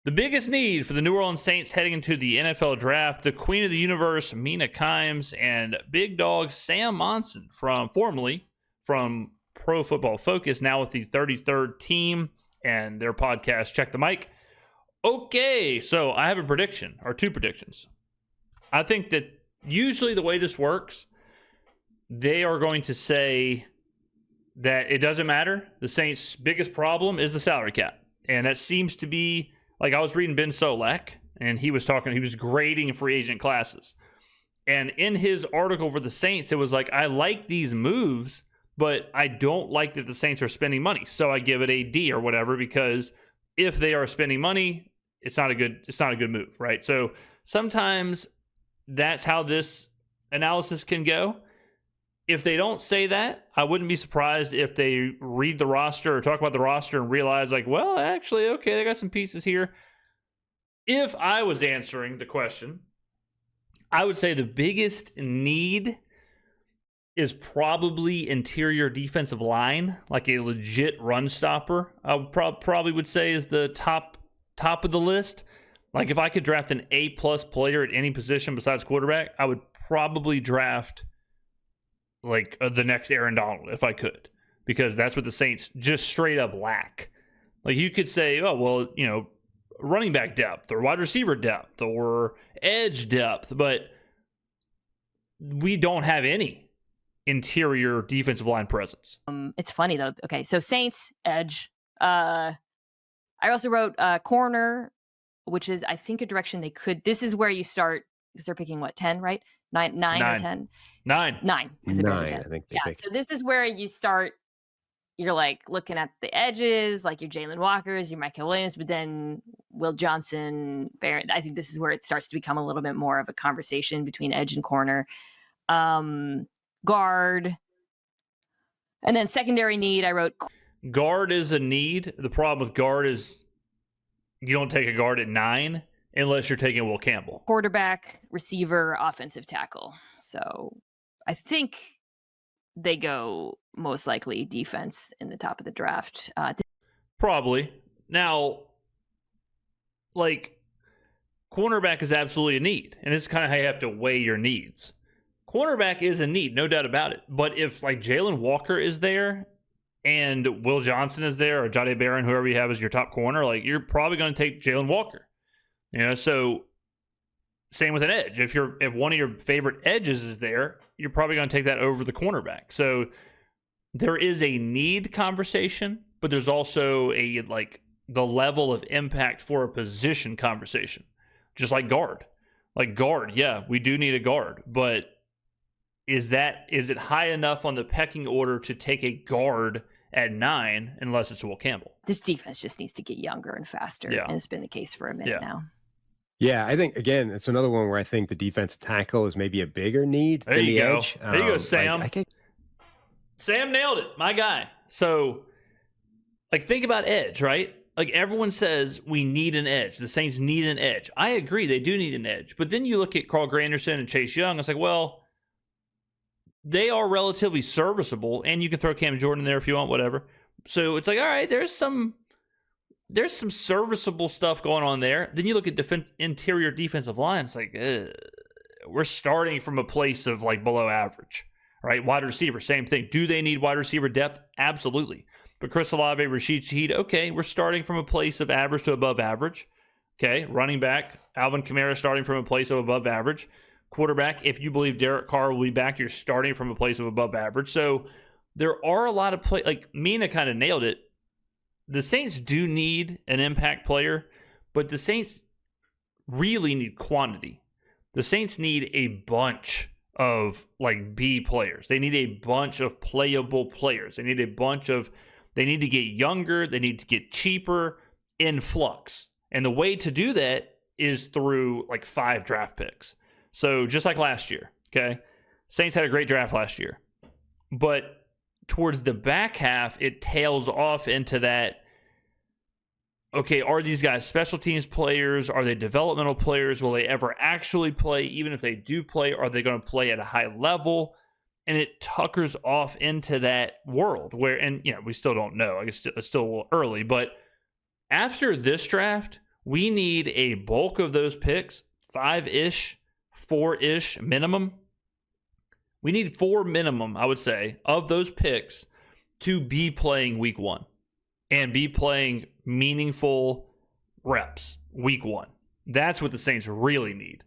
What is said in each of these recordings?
The biggest need for the New Orleans Saints heading into the NFL draft, the queen of the universe, Mina Kimes, and big dog Sam Monson, formerly from Pro Football Focus, now with the 33rd team and their podcast, Check the Mic. Okay, so I have a prediction, or two predictions. I think that usually the way this works, they are going to say that it doesn't matter. The Saints' biggest problem is the salary cap. And that seems to be, like I was reading Ben Solak, and he was grading free agent classes. And in his article for the Saints, it was like, I like these moves, but I don't like that the Saints are spending money. So I give it a D or whatever, because if they are spending money, it's not a good move, right? So sometimes that's how this analysis can go. If they don't say that, I wouldn't be surprised if they read the roster or talk about the roster and realize, like, well, actually, okay, they got some pieces here. If I was answering the question, I would say the biggest need is probably interior defensive line, like a legit run stopper. I would probably would say is the top of the list. Like if I could draft an A-plus player at any position besides quarterback, I would probably draft like the next Aaron Donald if I could, because that's what the Saints just straight up lack. Like you could say, oh, well, you know, running back depth or wide receiver depth or edge depth, but we don't have any interior defensive line presence. It's funny though. Okay, so Saints, edge. I also wrote corner, which is I think a direction they could. This is where you start because they're picking what, 10, right? Nine or 10? 9. Because they're 10. I think Yeah. So this is where you start. You're like looking at the edges, like your Jalen Walkers, your Michael Williams, but then Will Johnson, Barrett. I think this is where it starts to become a little bit more of a conversation between edge and corner. Guard. And then secondary need, I wrote guard is a need. The problem with guard is you don't take a guard at 9 unless you're taking Will Campbell. Quarterback, receiver, offensive tackle. So I think they go most likely defense in the top of the draft. Probably. Now, like, cornerback is absolutely a need. And this is kind of how you have to weigh your needs. Cornerback is a need, no doubt about it. But if, like, Jalen Walker is there and Will Johnson is there or Jahdae Barron, whoever you have as your top corner, like, you're probably going to take Jalen Walker. You know, so same with an edge. If one of your favorite edges is there, you're probably going to take that over the cornerback. So there is a need conversation, but there's also a like the level of impact for a position conversation. Just like guard. Like guard, yeah, we do need a guard, but is it high enough on the pecking order to take a guard at 9 unless it's Will Campbell? This defense just needs to get younger and faster, and it's been the case for a minute now. Yeah, I think, again, it's another one where I think the defensive tackle is maybe a bigger need than the edge. There you go, Sam. Sam nailed it, my guy. So, like, think about edge, right? Like, everyone says we need an edge. The Saints need an edge. I agree, they do need an edge. But then you look at Carl Granderson and Chase Young, it's like, well, they are relatively serviceable, and you can throw Cam Jordan in there if you want, whatever. So it's like, all right, there's some serviceable stuff going on there. Then you look at interior defensive line. It's like, we're starting from a place of like below average, right? Wide receiver, same thing. Do they need wide receiver depth? Absolutely. But Chris Olave, Rashid Shaheed, okay, we're starting from a place of average to above average. Okay, running back, Alvin Kamara starting from a place of above average. Quarterback, if you believe Derek Carr will be back, you're starting from a place of above average. So there are a lot of play. Like Mina kind of nailed it. The Saints do need an impact player, but the Saints really need quantity. The Saints need a bunch of like B players. They need a bunch of playable players. They need to get younger. They need to get cheaper in flux. And the way to do that is through like 5 draft picks. So just like last year, okay? Saints had a great draft last year. But towards the back half, it tails off into that, okay, are these guys special teams players? Are they developmental players? Will they ever actually play? Even if they do play, are they going to play at a high level? And it tuckers off into that world where, and you know, we still don't know. I guess it's still a little early, but after this draft, We need a bulk of those picks, 5-ish, 4-ish minimum. We need 4 minimum, I would say, of those picks to be playing week 1 and be playing meaningful reps week 1. That's what the Saints really need.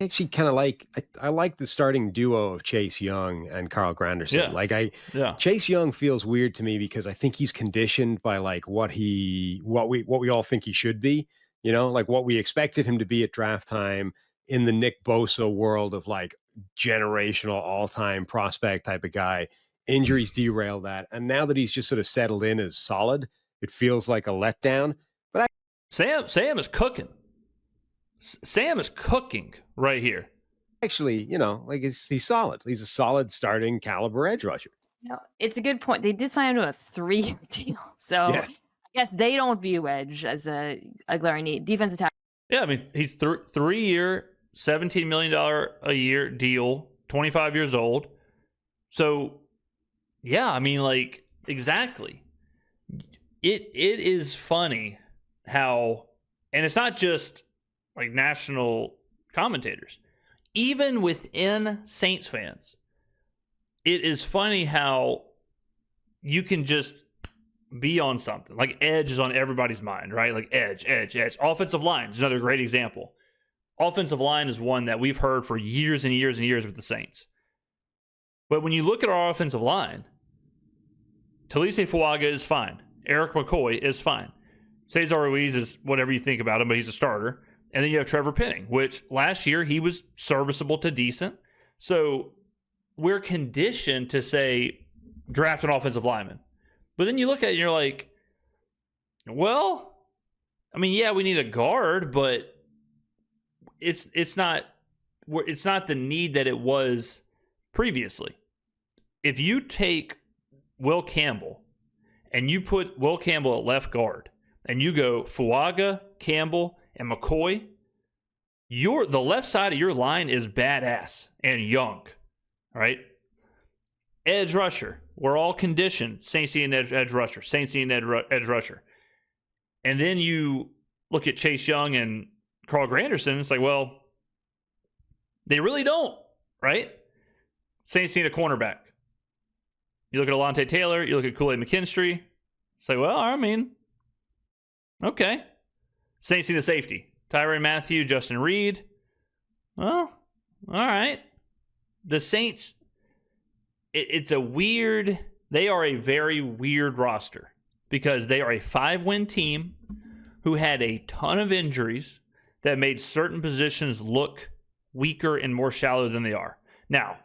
Actually kind of like I like the starting duo of Chase Young and Carl Granderson. Yeah. Chase Young feels weird to me because I think he's conditioned by like what we all think he should be, like what we expected him to be at draft time in the Nick Bosa world of like generational all-time prospect type of guy. Injuries derail that, and now that he's just sort of settled in as solid, it feels like a letdown. But Sam is cooking. Sam is cooking right here. Actually, like he's solid. He's a solid starting caliber edge rusher. It's a good point. They did sign him to a 3-year deal, so Yeah. I guess they don't view edge as a glaring need. Defensive tackle. Yeah, I mean, he's 3-year, $17 million a year deal, 25 years old. So, yeah, I mean, like, exactly. It is funny how, and it's not just like national commentators, even within Saints fans, it is funny how you can just be on something. Like edge is on everybody's mind, right? Like edge. Offensive line is another great example. Offensive line is one that we've heard for years and years and years with the Saints. But when you look at our offensive line, Talise Fuaga is fine. Eric McCoy is fine. Cesar Ruiz is whatever you think about him, but he's a starter. And then you have Trevor Penning, which last year he was serviceable to decent. So we're conditioned to say draft an offensive lineman. But then you look at it and you're like, well, I mean, yeah, we need a guard, but it's not the need that it was previously. If you take Will Campbell and you put Will Campbell at left guard and you go Fuaga, Campbell, and McCoy, the left side of your line is badass and young, right? Edge rusher. We're all conditioned. Saints need an edge rusher. Saints need an edge rusher. And then you look at Chase Young and Carl Granderson. It's like, well, they really don't, right? Saints need a cornerback. You look at Alontae Taylor. You look at Kool-Aid McKinstry. It's like, well, I mean, okay. Saints need a safety. Tyrann Mathieu, Justin Reed. Well, all right. The Saints, they are a very weird roster because they are a 5-win team who had a ton of injuries that made certain positions look weaker and more shallow than they are. Now,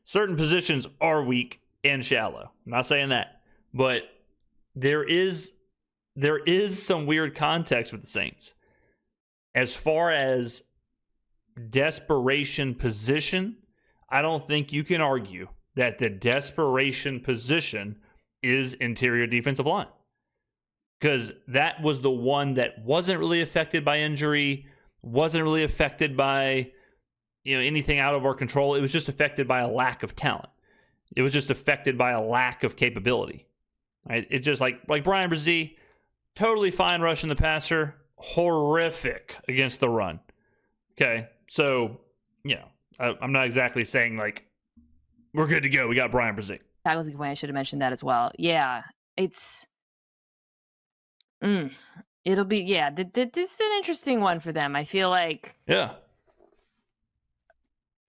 certain positions are weak and shallow. I'm not saying that, but there is some weird context with the Saints. As far as desperation position, I don't think you can argue that the desperation position is interior defensive line. Because that was the one that wasn't really affected by injury, wasn't really affected by anything out of our control. It was just affected by a lack of talent. It was just affected by a lack of capability. Right? It just like Brian Brzee, totally fine rushing the passer, horrific against the run. Okay, so I'm not exactly saying like we're good to go. We got Brian Brzee. That was a good point. I should have mentioned that as well. Yeah, it's it'll be this is an interesting one for them. I feel like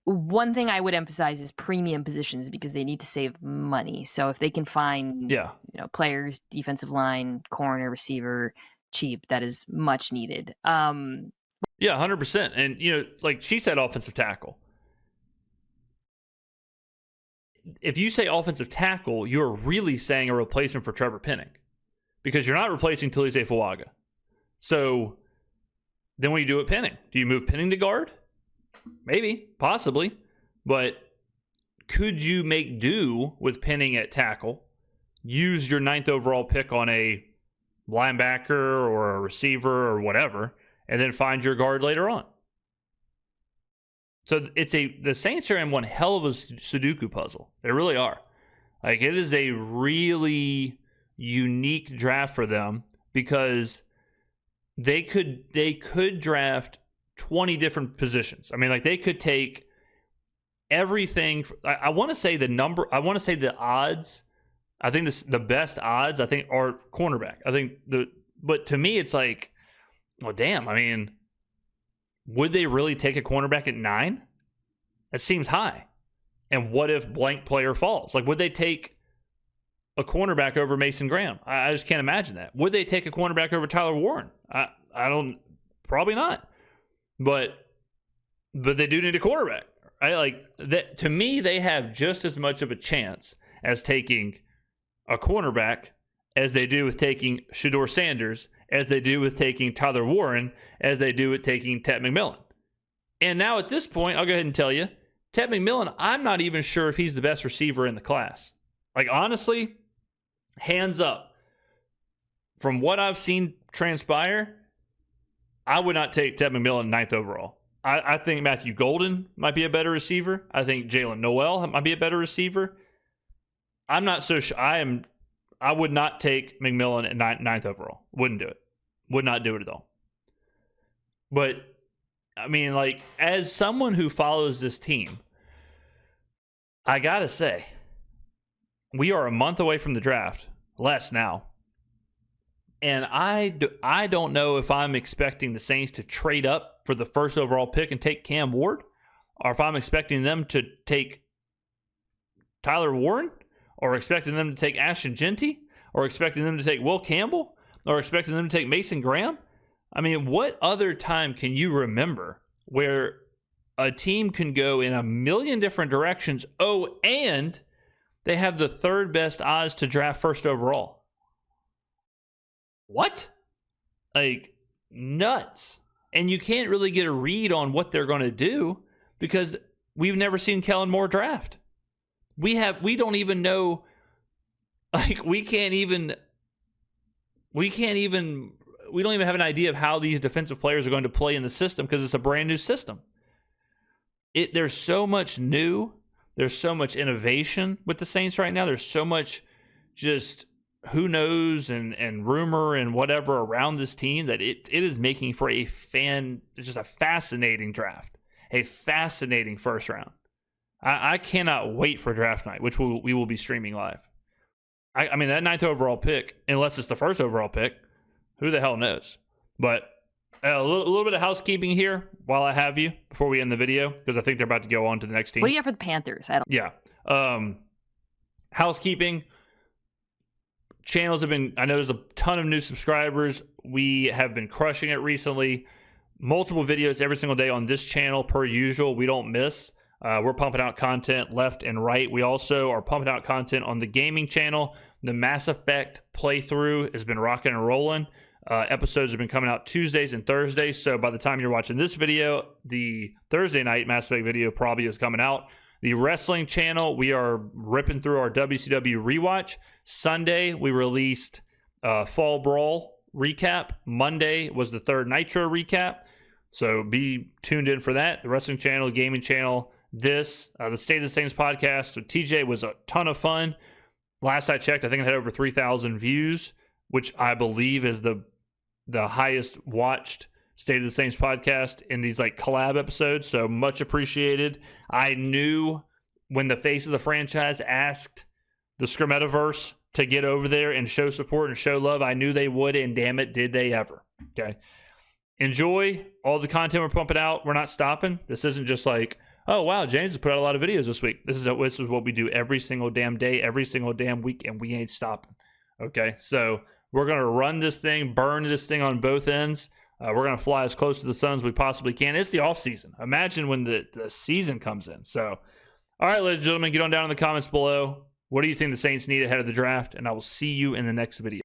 one thing I would emphasize is premium positions because they need to save money. So if they can find players, defensive line, corner, receiver, cheap, that is much needed. 100%. And like she said, offensive tackle. If you say offensive tackle, you're really saying a replacement for Trevor Penning because you're not replacing Talise Fuaga. So then what do you do with Penning? Do you move Penning to guard? Maybe, possibly. But could you make do with Penning at tackle, use your 9th overall pick on a linebacker or a receiver or whatever, and then find your guard later on? So the Saints are in one hell of a Sudoku puzzle. They really are. Like, it is a really unique draft for them because they could draft 20 different positions. I mean, like they could take everything. I want to say the odds. I think the best odds I think are cornerback. But to me it's like, well, damn. I mean, would they really take a cornerback at 9? That seems high. And what if blank player falls? Like, would they take a cornerback over Mason Graham? I just can't imagine that. Would they take a cornerback over Tyler Warren? I don't. Probably not. But they do need a quarterback. Right? Like that. To me, they have just as much of a chance as taking a cornerback as they do with taking Shedeur Sanders, as they do with taking Tyler Warren, as they do with taking Ted McMillan. And now at this point, I'll go ahead and tell you, Ted McMillan, I'm not even sure if he's the best receiver in the class. Like, honestly, hands up. From what I've seen transpire, I would not take Ted McMillan 9th overall. I think Matthew Golden might be a better receiver. I think Jalen Noel might be a better receiver. I'm not so sure. I would not take McMillan at 9th overall. Wouldn't do it. Would not do it at all. But, I mean, like, as someone who follows this team, I got to say, we are a month away from the draft. Less now. And I don't know if I'm expecting the Saints to trade up for the first overall pick and take Cam Ward, or if I'm expecting them to take Tyler Warren, or expecting them to take Ashton Genty, or expecting them to take Will Campbell, or expecting them to take Mason Graham. I mean, what other time can you remember where a team can go in a million different directions, and they have the 3rd best odds to draft first overall? What? Like, nuts. And you can't really get a read on what they're going to do because we've never seen Kellen Moore draft. We don't even know, like, we don't even have an idea of how these defensive players are going to play in the system because it's a brand new system. There's so much new. There's so much innovation with the Saints right now. There's so much just who knows and rumor and whatever around this team that it is making for just a fascinating draft, a fascinating first round. I cannot wait for draft night, which we will be streaming live. I mean, that 9th overall pick, unless it's the first overall pick, who the hell knows? But a little bit of housekeeping here while I have you before we end the video, because I think they're about to go on to the next team. What do you have for the Panthers? Yeah. Housekeeping. Channels I know there's a ton of new subscribers. We have been crushing it recently. Multiple videos every single day on this channel per usual. We don't miss. We're pumping out content left and right. We also are pumping out content on the gaming channel. The Mass Effect playthrough has been rocking and rolling. Episodes have been coming out Tuesdays and Thursdays. So by the time you're watching this video, the Thursday night Mass Effect video probably is coming out. The wrestling channel, we are ripping through our WCW rewatch. Sunday, we released Fall Brawl recap. Monday was the 3rd Nitro recap. So be tuned in for that. The wrestling channel, gaming channel, the State of the Saints podcast with TJ was a ton of fun. Last I checked, I think it had over 3,000 views, which I believe is the highest watched State of the Saints podcast in these like collab episodes. So much appreciated. I knew when the face of the franchise asked the Skrmetta to get over there and show support and show love, I knew they would, and damn it, did they ever. Okay. Enjoy all the content we're pumping out. We're not stopping. This isn't just like, oh, wow, James has put out a lot of videos this week. This is what we do every single damn day, every single damn week, and we ain't stopping. Okay. So we're going to run this thing, burn this thing on both ends. We're going to fly as close to the sun as we possibly can. It's the off season. Imagine when the season comes in. So, all right, ladies and gentlemen, get on down in the comments below. What do you think the Saints need ahead of the draft? And I will see you in the next video.